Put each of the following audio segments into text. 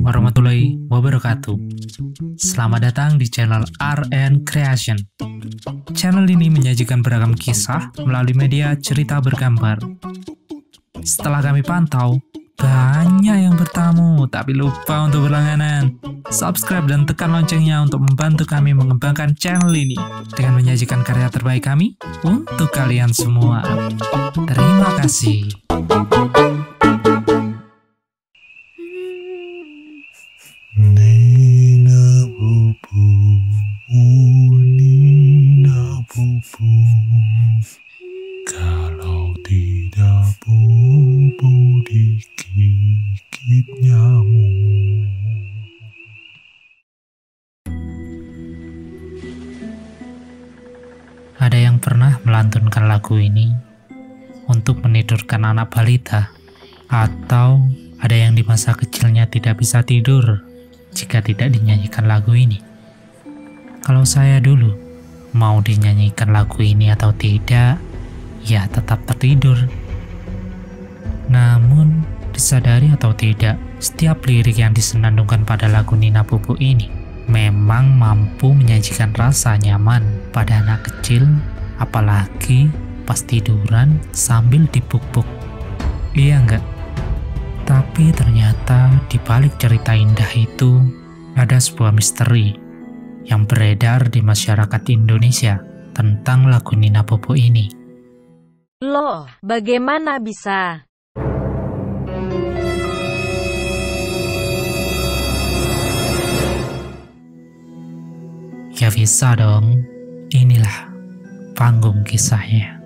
warahmatullahi wabarakatuh. Selamat datang di channel RN Creation. Channel ini menyajikan beragam kisah melalui media cerita bergambar. Setelah kami pantau, banyak yang bertamu tapi lupa untuk berlangganan. Subscribe dan tekan loncengnya untuk membantu kami mengembangkan channel ini dengan menyajikan karya terbaik kami untuk kalian semua. Terima kasih. Nina bubu, Nina bubu. Kalau tidak bubu digigit nyamuk. Ada yang pernah melantunkan lagu ini untuk menidurkan anak balita, atau ada yang di masa kecilnya tidak bisa tidur jika tidak dinyanyikan lagu ini. Kalau saya dulu, mau dinyanyikan lagu ini atau tidak, ya tetap tertidur. Namun, disadari atau tidak, setiap lirik yang disenandungkan pada lagu Nina Bobo ini memang mampu menyajikan rasa nyaman pada anak kecil, apalagi pas tiduran sambil dipuk-puk. Iya enggak? Tapi ternyata di balik cerita indah itu ada sebuah misteri yang beredar di masyarakat Indonesia tentang lagu Nina Bobo ini. Loh, bagaimana bisa? Ya bisa dong, inilah panggung kisahnya.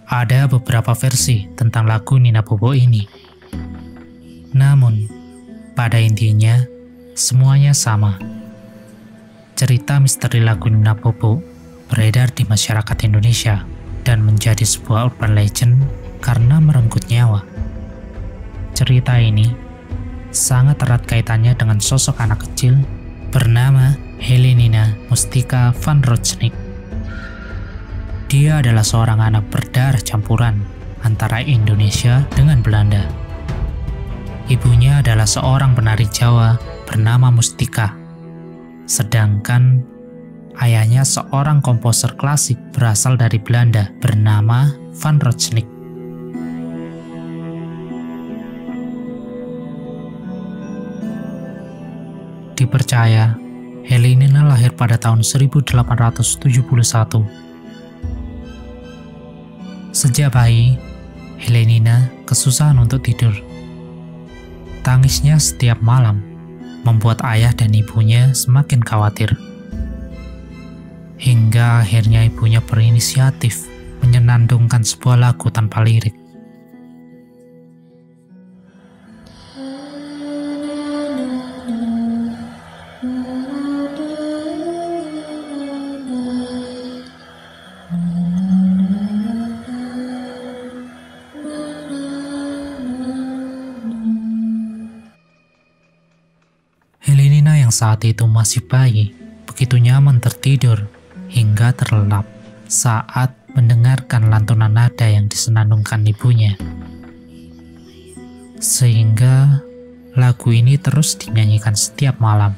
Ada beberapa versi tentang lagu Nina Bobo ini. Namun, pada intinya, semuanya sama. Cerita misteri lagu Nina Bobo beredar di masyarakat Indonesia dan menjadi sebuah urban legend karena merenggut nyawa. Cerita ini sangat erat kaitannya dengan sosok anak kecil bernama Helenina Mustika van Roosendaal. Dia adalah seorang anak berdarah campuran antara Indonesia dengan Belanda. Ibunya adalah seorang penari Jawa bernama Mustika, sedangkan ayahnya seorang komposer klasik berasal dari Belanda bernama Van Roosendaal. Dipercaya, Helenina lahir pada tahun 1871. Sejak bayi, Helenina kesusahan untuk tidur. Tangisnya setiap malam membuat ayah dan ibunya semakin khawatir. Hingga akhirnya ibunya berinisiatif menyenandungkan sebuah lagu tanpa lirik. Helenina yang saat itu masih bayi, begitu nyaman tertidur hingga terlelap saat mendengarkan lantunan nada yang disenandungkan ibunya. Sehingga lagu ini terus dinyanyikan setiap malam.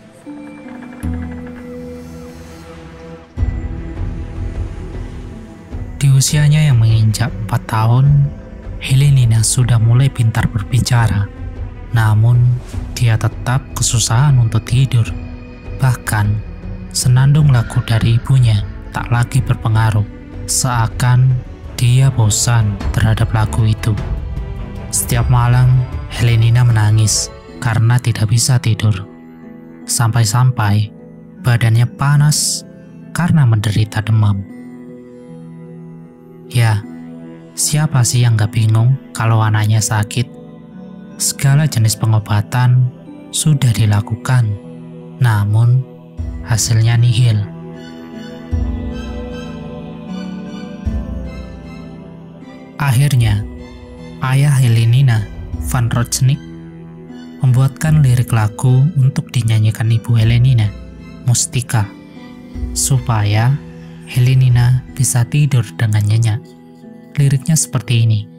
Di usianya yang menginjak 4 tahun, Helenina sudah mulai pintar berbicara. Namun, dia tetap kesusahan untuk tidur. Bahkan, senandung lagu dari ibunya tak lagi berpengaruh, seakan dia bosan terhadap lagu itu. Setiap malam, Helenina menangis karena tidak bisa tidur. Sampai-sampai badannya panas karena menderita demam. Ya, siapa sih yang gak bingung kalau anaknya sakit? Segala jenis pengobatan sudah dilakukan, namun hasilnya nihil. Akhirnya, ayah Helenina, Van Roosendaal, membuatkan lirik lagu untuk dinyanyikan Ibu Helenina, Mustika, supaya Helenina bisa tidur dengan nyenyak. Liriknya seperti ini.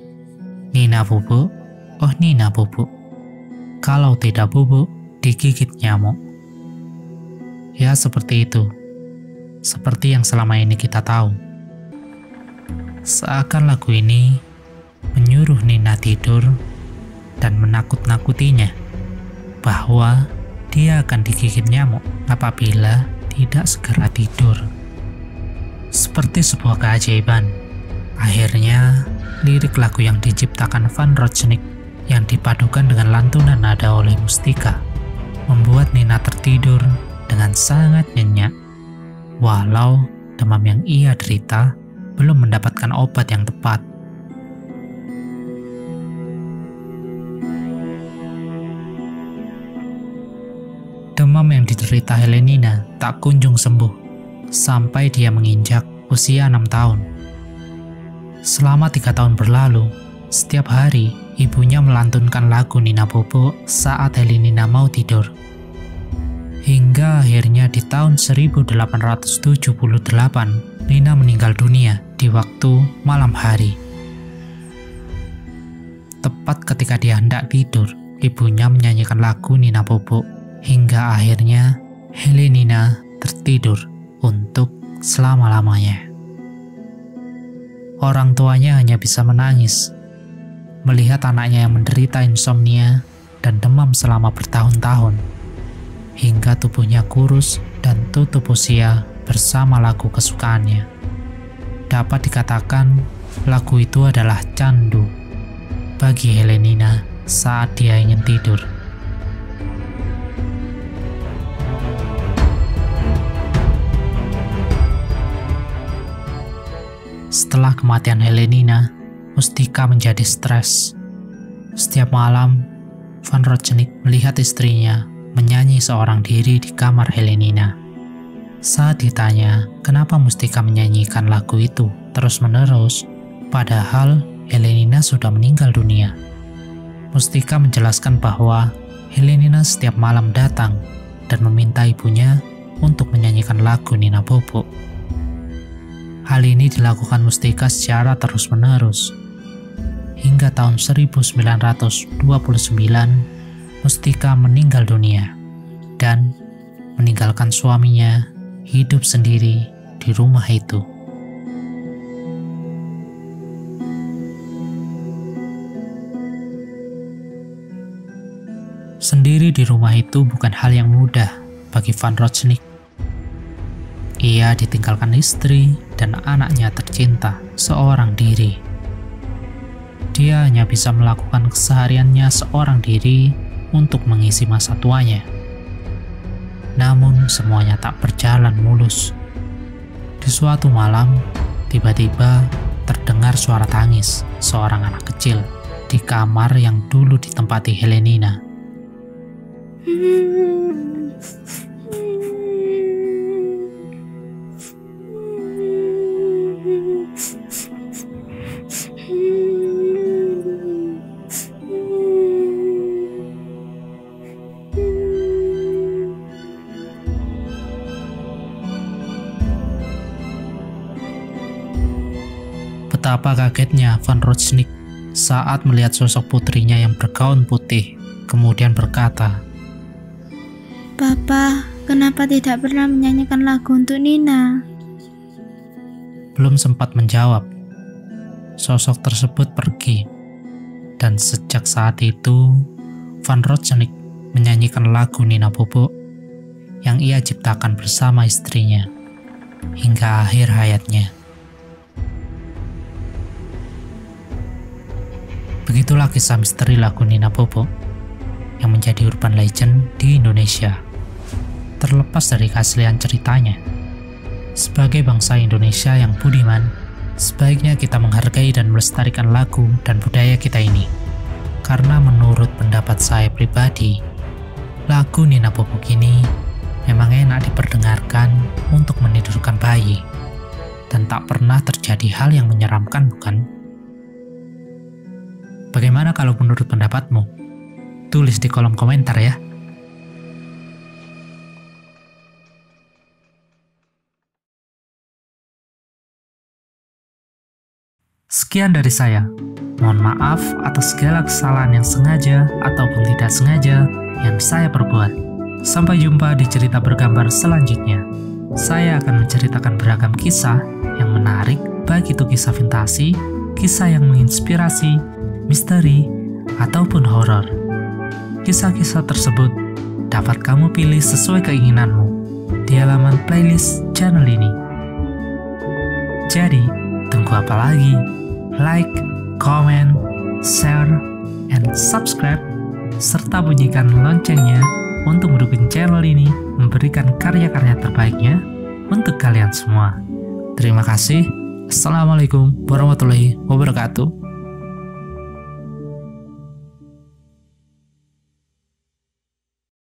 Nina bubuk, oh Nina bubuk. Kalau tidak bubuk, digigit nyamuk. Ya seperti itu. Seperti yang selama ini kita tahu. Seakan lagu ini menyuruh Nina tidur dan menakut-nakutinya bahwa dia akan digigit nyamuk apabila tidak segera tidur. Seperti sebuah keajaiban, akhirnya lirik lagu yang diciptakan Van Rooijnek yang dipadukan dengan lantunan nada oleh Mustika membuat Nina tertidur dengan sangat nyenyak, walau demam yang ia derita belum mendapatkan obat yang tepat. Demam yang diderita Helenina tak kunjung sembuh sampai dia menginjak usia 6 tahun. Selama 3 tahun berlalu, setiap hari ibunya melantunkan lagu Nina Bobo saat Helenina mau tidur. Hingga akhirnya di tahun 1878, Nina meninggal dunia di waktu malam hari. Tepat ketika dia hendak tidur, ibunya menyanyikan lagu Nina Bobo. Hingga akhirnya Helenina tertidur untuk selama-lamanya. Orang tuanya hanya bisa menangis melihat anaknya yang menderita insomnia dan demam selama bertahun-tahun, hingga tubuhnya kurus dan tutup usia bersama lagu kesukaannya. Dapat dikatakan lagu itu adalah candu bagi Helenina saat dia ingin tidur. Setelah kematian Helenina, Mustika menjadi stres. Setiap malam, Van Rooijnek melihat istrinya menyanyi seorang diri di kamar Helenina. Saat ditanya kenapa Mustika menyanyikan lagu itu terus-menerus, padahal Helenina sudah meninggal dunia, Mustika menjelaskan bahwa Helenina setiap malam datang dan meminta ibunya untuk menyanyikan lagu Nina Bobo. Hal ini dilakukan Mustika secara terus-menerus. Hingga tahun 1929, Mustika meninggal dunia dan meninggalkan suaminya hidup sendiri di rumah itu. Sendiri di rumah itu bukan hal yang mudah bagi Van Rooijnek. Ia ditinggalkan istri dan anaknya tercinta seorang diri. Dia hanya bisa melakukan kesehariannya seorang diri untuk mengisi masa tuanya. Namun semuanya tak berjalan mulus. Di suatu malam, tiba-tiba terdengar suara tangis seorang anak kecil di kamar yang dulu ditempati Helenina. Betapa kagetnya Van Rooijnek saat melihat sosok putrinya yang bergaun putih, kemudian berkata, "Papa, kenapa tidak pernah menyanyikan lagu untuk Nina?" Belum sempat menjawab, sosok tersebut pergi, dan sejak saat itu Van Rooijnek menyanyikan lagu Nina Bobo yang ia ciptakan bersama istrinya hingga akhir hayatnya. Begitulah kisah misteri lagu Nina Bobo yang menjadi urban legend di Indonesia. Terlepas dari keaslian ceritanya, sebagai bangsa Indonesia yang budiman, sebaiknya kita menghargai dan melestarikan lagu dan budaya kita ini. Karena menurut pendapat saya pribadi, lagu Nina Bobo ini memang enak diperdengarkan untuk menidurkan bayi, dan tak pernah terjadi hal yang menyeramkan, bukan? Bagaimana kalau menurut pendapatmu? tulis di kolom komentar ya. Sekian dari saya. Mohon maaf atas segala kesalahan yang sengaja ataupun tidak sengaja yang saya perbuat. Sampai jumpa di cerita bergambar selanjutnya. Saya akan menceritakan beragam kisah yang menarik, baik itu kisah fantasi, kisah yang menginspirasi, misteri, ataupun horor. Kisah-kisah tersebut dapat kamu pilih sesuai keinginanmu di halaman playlist channel ini. Jadi, tunggu apa lagi? Like, comment, share, and subscribe, serta bunyikan loncengnya untuk mendukung channel ini memberikan karya-karya terbaiknya untuk kalian semua. Terima kasih. Assalamualaikum warahmatullahi wabarakatuh.